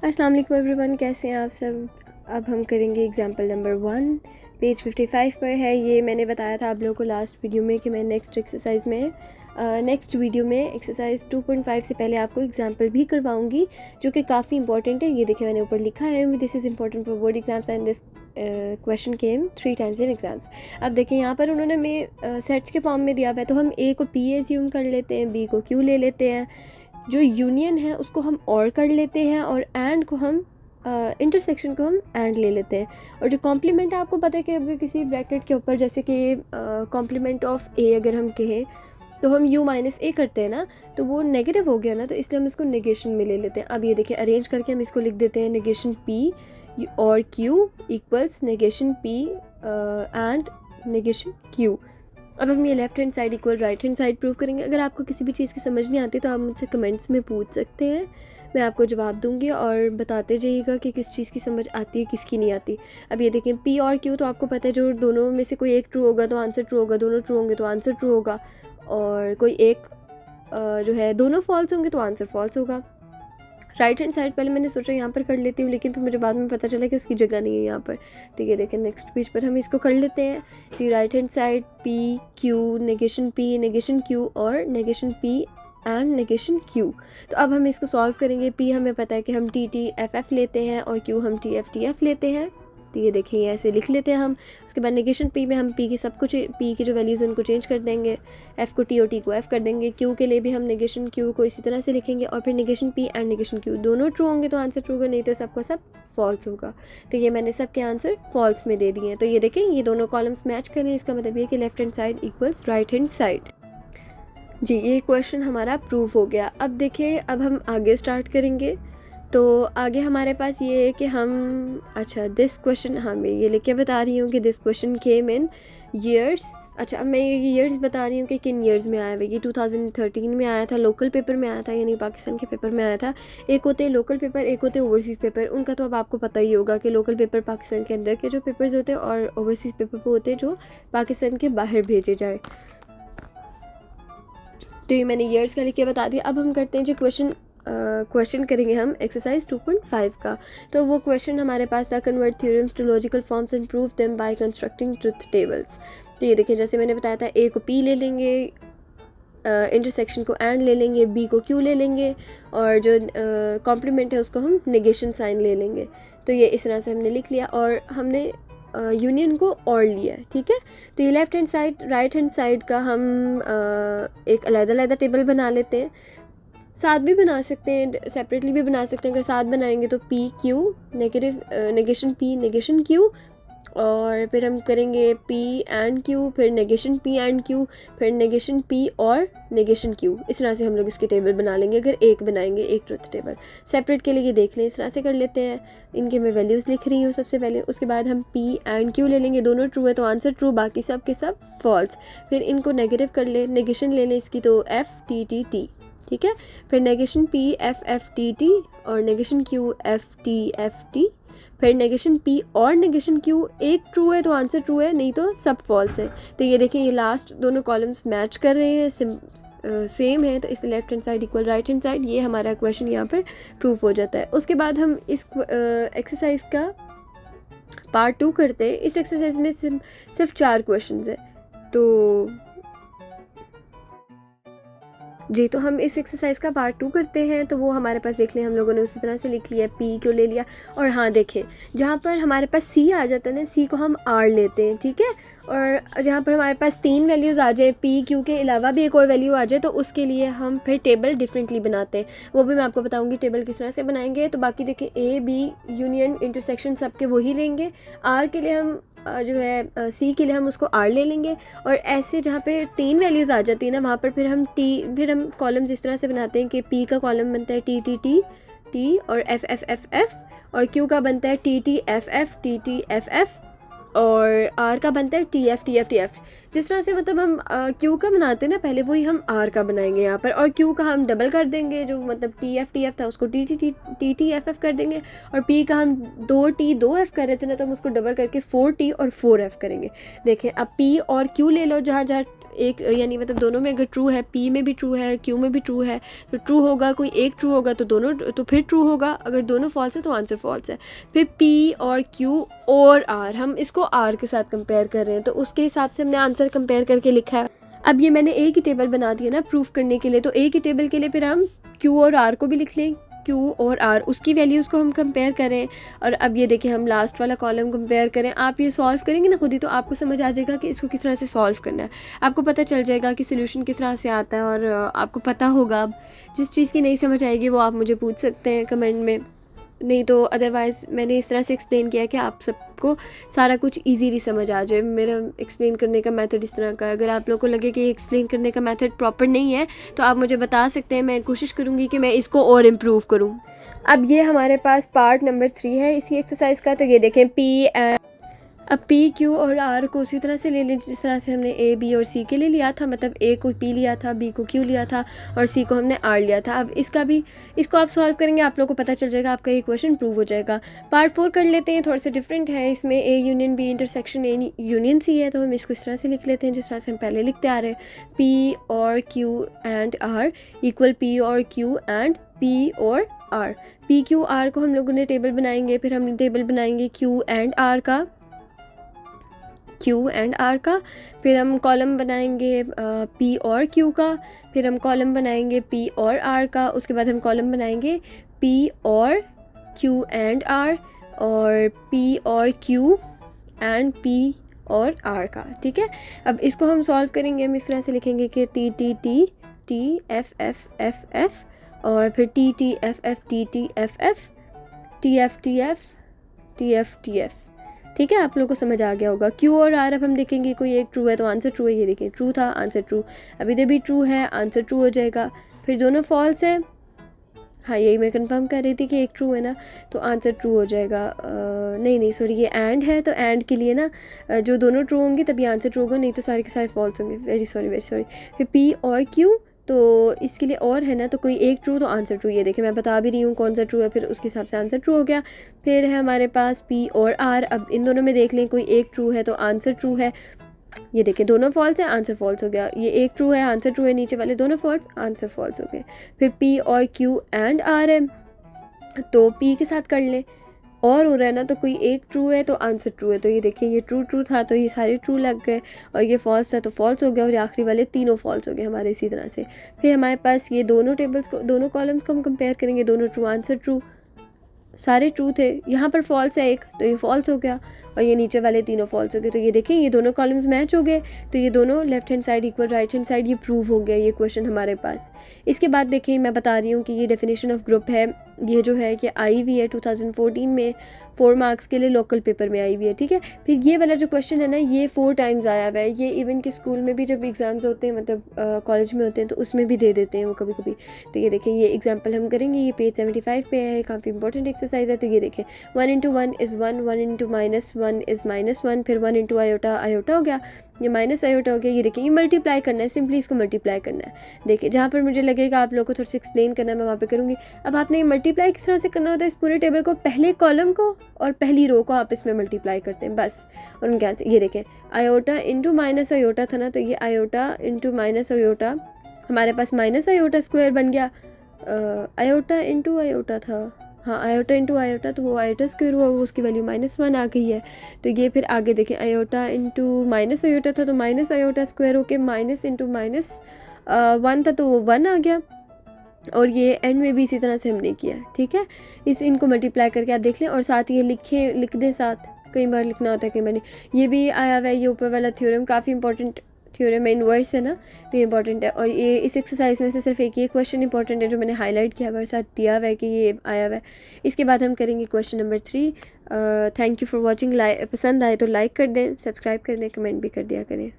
अस्सलाम वालेकुम एवरीवन, कैसे हैं आप सब। अब हम करेंगे एग्जांपल नंबर 1, पेज 55 पर है। ये मैंने बताया था आप लोगों को लास्ट वीडियो में कि मैं नेक्स्ट वीडियो में एक्सरसाइज 2.5 से पहले आपको एग्जांपल भी करवाऊंगी, जो कि काफ़ी इंपॉर्टेंट है। ये देखिए मैंने ऊपर लिखा है, this is important for board exams and this question came 3 times in exams. अब देखिए यहाँ पर उन्होंने हमें सेट्स के फॉर्म में दिया हुआ है, तो हम ए को पी एज्यूम कर लेते हैं, बी को क्यू ले लेते हैं, जो यूनियन है उसको हम और कर लेते हैं, और एंड को हम इंटरसेक्शन को हम एंड ले लेते हैं। और जो कॉम्प्लीमेंट है, आपको पता है कि अगर किसी ब्रैकेट के ऊपर जैसे कि कॉम्प्लीमेंट ऑफ ए अगर हम कहें तो हम u माइनस ए करते हैं ना, तो वो नेगेटिव हो गया ना, तो इसलिए हम इसको नेगेशन में ले लेते हैं। अब ये देखिए अरेंज करके हम इसको लिख देते हैं, नेगेशन p और q equals negation p and negation q। अब हम ये left hand side equal right hand side prove करेंगे। अगर आपको किसी भी चीज़ की समझ नहीं आती तो आप मुझसे कमेंट्स में पूछ सकते हैं, मैं आपको जवाब दूंगी, और बताते जाइएगा कि किस चीज़ की समझ आती है किसकी नहीं आती। अब ये देखें p और q, तो आपको पता है जो दोनों में से कोई एक ट्रू होगा तो आंसर ट्रू होगा, दोनों ट्रू होंगे तो आंसर ट्रू होगा, और कोई एक जो है दोनों फॉल्स होंगे तो आंसर फॉल्स होगा। राइट हैंड साइड पहले मैंने सोचा यहाँ पर कर लेती हूँ, लेकिन फिर मुझे बाद में पता चला कि उसकी जगह नहीं है यहाँ पर। तो ये देखें नेक्स्ट पेज पर हम इसको कर लेते हैं जी। Right hand side p q negation q और negation p and negation q। तो अब हम इसको सॉल्व करेंगे। p हमें पता है कि हम t t f f लेते हैं और q हम t f t f लेते हैं, तो ये देखिए ऐसे लिख लेते हैं हम। उसके बाद नेगेशन p में हम p की सब कुछ p की जो वैल्यूज़ उनको चेंज कर देंगे, f को t और t को f कर देंगे। q के लिए भी हम नेगेशन q को इसी तरह से लिखेंगे, और फिर negation p and negation q दोनों ट्रू होंगे तो आंसर ट्रू होगा, नहीं तो सबका सब फॉल्स होगा। तो ये मैंने सबके आंसर फॉल्स में दे दिए हैं। तो ये देखें ये दोनों कॉलम्स मैच कर रहे हैं, इसका मतलब ये कि left hand side equals right hand side. जी, ये क्वेश्चन हमारा प्रूव हो गया। अब देखिए अब हम आगे स्टार्ट करेंगे। तो आगे हमारे पास ये है कि हम दिस क्वेश्चन, हाँ मैं ये लिख के बता रही हूँ कि this question came in years. अच्छा, अब मैं ये ईयर्स बता रही हूँ कि किन ईयर्स में आया हुआ। ये 2013 में आया था, लोकल पेपर में आया था, यानी पाकिस्तान के पेपर में आया था। एक होते हैं लोकल पेपर, एक होते हैं ओवरसीज़ पेपर। उनका तो अब आपको पता ही होगा कि लोकल पेपर पाकिस्तान के अंदर के जो पेपर्स होते हैं, और ओवरसीज़ पेपर वो होते हैं जो पाकिस्तान के बाहर भेजे जाए। तो ये मैंने ईयर्स का लिख के बता दिया। अब हम करते हैं जो क्वेश्चन करेंगे हम एक्सरसाइज 2.5 का। तो वो क्वेश्चन हमारे पास था, convert theorems to logical forms and prove them by constructing truth tables. तो ये देखिए जैसे मैंने बताया था, ए को p ले लेंगे, इंटरसेक्शन को एंड ले लेंगे, b को q ले लेंगे, और जो कॉम्प्लीमेंट है उसको हम नेगेशन साइन ले लेंगे। तो ये इस तरह से हमने लिख लिया, और हमने यूनियन को और लिया है, ठीक है। तो ये left hand side right hand side का हम एक अलग-अलग टेबल बना लेते हैं। साथ भी बना सकते हैं, सेपरेटली भी बना सकते हैं। अगर साथ बनाएंगे तो p q negation p negation q, और फिर हम करेंगे p एंड q, फिर नेगेशन p एंड q, फिर नेगेशन p और नेगेशन q। इस तरह से हम लोग इसके टेबल बना लेंगे। अगर एक बनाएंगे एक ट्रुथ टेबल, सेपरेट के लिए ये देख लें, इस तरह से कर लेते हैं। इनके मैं वैल्यूज़ लिख रही हूँ सबसे पहले। उसके बाद हम p एंड q ले लेंगे, दोनों ट्रू है तो आंसर ट्रू, बाकी सब के सब फॉल्स। फिर इनको नेगेटिव कर ले, नेगेशन ले लें इसकी, तो f t t t, ठीक है। फिर negation p f f t t और negation q f t f t, फिर नेगेशन p और नेगेशन q। एक ट्रू है तो आंसर ट्रू है, नहीं तो सब फॉल्स है। तो ये देखिए ये लास्ट दोनों कॉलम्स मैच कर रहे हैं, सेम है, तो इस left hand side equal right hand side. ये हमारा क्वेश्चन यहाँ पर प्रूव हो जाता है। उसके बाद हम इस एक्सरसाइज का पार्ट 2 करते हैं। इस एक्सरसाइज में सिर्फ 4 क्वेश्चन है। तो जी, तो हम इस एक्सरसाइज का पार्ट 2 करते हैं। तो वो हमारे पास देख लें, हम लोगों ने उसी तरह से लिख लिया, p क्यों ले लिया। और हाँ देखें, जहाँ पर हमारे पास c आ जाता है ना, c को हम r लेते हैं, ठीक है। और जहाँ पर हमारे पास 3 वैल्यूज़ आ जाए, p q के अलावा भी एक और वैल्यू आ जाए, तो उसके लिए हम फिर टेबल डिफरेंटली बनाते हैं। वो भी मैं आपको बताऊँगी टेबल किस तरह से बनाएंगे। तो बाकी देखें, a b यूनियन इंटरसेक्शन सब के वही लेंगे। r के लिए हम जो है c के लिए हम उसको r ले लेंगे। और ऐसे जहाँ पे 3 वैल्यूज़ आ जाती है ना, वहाँ पर फिर हम कॉलम्स इस तरह से बनाते हैं कि p का कॉलम बनता है t t t t और f f f f, और q का बनता है t t f f t t f f, और r का बनता है t f t f t f। जिस तरह से मतलब हम q का बनाते हैं ना पहले, वही हम r का बनाएंगे यहाँ पर। और q का हम डबल कर देंगे, जो मतलब t f t f था उसको t t f f कर देंगे। और p का हम 2t 2f कर रहे थे ना, तो हम उसको डबल करके 4t और 4f करेंगे। देखें अब p और q ले लो, जहाँ जहाँ एक यानी मतलब दोनों में अगर ट्रू है, पी में भी ट्रू है, क्यू में भी ट्रू है, तो ट्रू होगा, कोई एक ट्रू होगा तो दोनों, तो फिर ट्रू होगा, अगर दोनों फॉल्स है तो आंसर फॉल्स है। फिर पी और क्यू और आर, हम इसको आर के साथ कंपेयर कर रहे हैं, तो उसके हिसाब से हमने आंसर कंपेयर करके लिखा है। अब ये मैंने एक ही टेबल बना दिया ना प्रूफ करने के लिए, तो एक ही टेबल के लिए फिर हम क्यू और आर को भी लिख लें, क्यू और आर उसकी वैल्यूज़ को हम कंपेयर करें। और अब ये देखिए हम लास्ट वाला कॉलम कंपेयर करें। आप ये सॉल्व करेंगे ना खुद ही, तो आपको समझ आ जाएगा कि इसको किस तरह से सॉल्व करना है, आपको पता चल जाएगा कि सोल्यूशन किस तरह से आता है, और आपको पता होगा। अब जिस चीज़ की नहीं समझ आएगी वो आप मुझे पूछ सकते हैं कमेंट में, नहीं तो अदरवाइज़ मैंने इस तरह से एक्सप्लेन किया कि आप सबको सारा कुछ इजीली समझ आ जाए। मेरा एक्सप्लेन करने का मेथड इस तरह का है। अगर आप लोगों को लगे कि एक्सप्लेन करने का मेथड प्रॉपर नहीं है तो आप मुझे बता सकते हैं, मैं कोशिश करूँगी कि मैं इसको और इम्प्रूव करूँ। अब ये हमारे पास पार्ट नंबर 3 है इसी एक्सरसाइज का। तो ये देखें पी एंड, अब पी क्यू और आर को उसी तरह से ले लें जिस तरह से हमने ए बी और सी के लिए लिया था, मतलब ए को पी लिया था, बी को क्यू लिया था और सी को हमने आर लिया था। अब इसका भी, इसको आप सॉल्व करेंगे, आप लोगों को पता चल जाएगा, आपका ये क्वेश्चन प्रूव हो जाएगा। पार्ट 4 कर लेते हैं, थोड़ा सा डिफरेंट है। इसमें A union B intersection A union C है, तो हम इसको इस तरह से लिख लेते हैं जिस तरह से हम पहले लिखते आ रहे हैं। पी और Q and R equal P और क्यू एंड पी और आर। पी क्यू आर को हम लोगों ने टेबल बनाएंगे, फिर हम टेबल बनाएंगे क्यू एंड आर का, क्यू एंड आर का, फिर हम कॉलम बनाएंगे पी और क्यू का, फिर हम कॉलम बनाएंगे पी और आर का, उसके बाद हम कॉलम बनाएंगे पी और क्यू एंड आर, और पी और क्यू एंड पी और आर का। ठीक है, अब इसको हम सॉल्व करेंगे। हम इस तरह से लिखेंगे कि T T T T F F F F, और फिर T T F F T T F F, T F T F T F T F. ठीक है, आप लोगों को समझ आ गया होगा। क्यू और आर अब हम देखेंगे कोई एक ट्रू है तो आंसर ट्रू है, ये देखिए ट्रू था, आंसर ट्रू। अब इधर भी ट्रू है, आंसर ट्रू हो जाएगा। फिर दोनों फॉल्स है, हाँ यही मैं कंफर्म कर रही थी कि एक ट्रू है ना, तो आंसर ट्रू हो जाएगा। नहीं सॉरी, ये एंड है, तो एंड के लिए ना जो दोनों ट्रू होंगे तभी आंसर ट्रू होगा, नहीं तो सारे के सारे फॉल्स होंगे। Very sorry. फिर पी और क्यू, तो इसके लिए और है ना, तो कोई एक ट्रू तो आंसर ट्रू। ये देखिए मैं बता भी रही हूँ कौन सा ट्रू है, फिर उसके हिसाब से आंसर ट्रू हो गया। फिर है हमारे पास पी और आर, अब इन दोनों में देख लें कोई एक ट्रू है तो आंसर ट्रू है। ये देखिए दोनों फॉल्स है, आंसर फॉल्स हो गया। ये एक ट्रू है, आंसर ट्रू है, नीचे वाले दोनों फॉल्स, आंसर फॉल्स हो गए। फिर पी और क्यू एंड आर है, तो पी के साथ कर लें, और हो रहा है ना, तो कोई एक ट्रू है तो आंसर ट्रू है। तो ये देखिए ये ट्रू था तो ये सारे ट्रू लग गए, और ये फॉल्स था तो फॉल्स हो गया, और ये आखिरी वाले तीनों फॉल्स हो गए हमारे इसी तरह से। फिर हमारे पास ये दोनों टेबल्स को, दोनों कॉलम्स को हम कंपेयर करेंगे, दोनों ट्रू, आंसर ट्रू, सारे ट्रू थे। यहाँ पर फॉल्स है एक, तो ये फॉल्स हो गया, और ये नीचे वाले तीनों फॉल्स हो गए। तो ये देखें ये दोनों कॉलम्स मैच हो गए, तो ये दोनों left hand side equal right hand side, ये प्रूव हो गया ये क्वेश्चन हमारे पास। इसके बाद देखिए मैं बता रही हूँ कि ये डेफिनेशन ऑफ ग्रुप है, ये जो है कि आई हुई है 2014 में 4 मार्क्स के लिए लोकल पेपर में आई हुई है। ठीक है, फिर ये वाला जो क्वेश्चन है ना, ये 4 टाइम्स आया हुआ है। ये इवन के स्कूल में भी जब एग्ज़ाम्स होते हैं, मतलब कॉलेज में होते हैं, तो उसमें भी दे देते हैं वो कभी कभी। तो ये देखें ये एग्जाम्पल हम करेंगे, ये पेज 75 पे है, काफ़ी इंपॉर्टेंट एक्सरसाइज है। तो ये देखें 1 into 1 is 1, 1 into minus 1 is -1, फिर 1 इंटू आयोटा, आयोटा हो गया, ये माइनस आयोटा हो गया। ये देखिए ये मल्टीप्लाई करना है, सिंपली इसको मल्टीप्लाई करना है। देखिए जहाँ पर मुझे लगेगा आप लोगों को थोड़ा सा एक्सप्लेन करना है, मैं वहाँ पे करूँगी। अब आपने ये मल्टीप्लाई किस तरह से करना होता है, इस पूरे टेबल को, पहले कॉलम को और पहली रो को आप इसमें मल्टीप्लाई करते हैं बस, और उनके आंसर। ये देखें आयोटा इंटू माइनस आयोटा था ना, तो ये आयोटा इंटू माइनस आयोटा हमारे पास माइनस आयोटा स्क्वायर बन गया। आयोटा इंटू आयोटा था, हाँ आयोटा इंटू आयोटा, तो वो आयोटा स्क्वायर हुआ, वो उसकी वैल्यू -1 आ गई है। तो ये फिर आगे देखें आयोटा इंटू माइनस आयोटा था, तो माइनस आयोटा स्क्वायर होके माइनस इंटू -1 था, तो वो 1 आ गया। और ये एंड में भी इसी तरह से हमने किया। ठीक है, इनको मल्टीप्लाई करके आप देख लें, और साथ ये लिख दें साथ, कई बार लिखना होता है कई बार नहीं। ये भी आया हुआ है, ये ऊपर वाला थ्योरम काफ़ी इंपॉर्टेंट थ्योरम है, इनवर्स है ना, तो ये इंपॉर्टेंट है। और ये इस एक्सरसाइज में से सिर्फ एक ये क्वेश्चन इंपॉर्टेंट है जो मैंने हाईलाइट किया हुआ है, साथ दिया हुआ है कि ये आया हुआ है। इसके बाद हम करेंगे question number 3। Thank you for watching. पसंद आए तो लाइक कर दें, सब्सक्राइब कर दें, कमेंट भी कर दिया करें।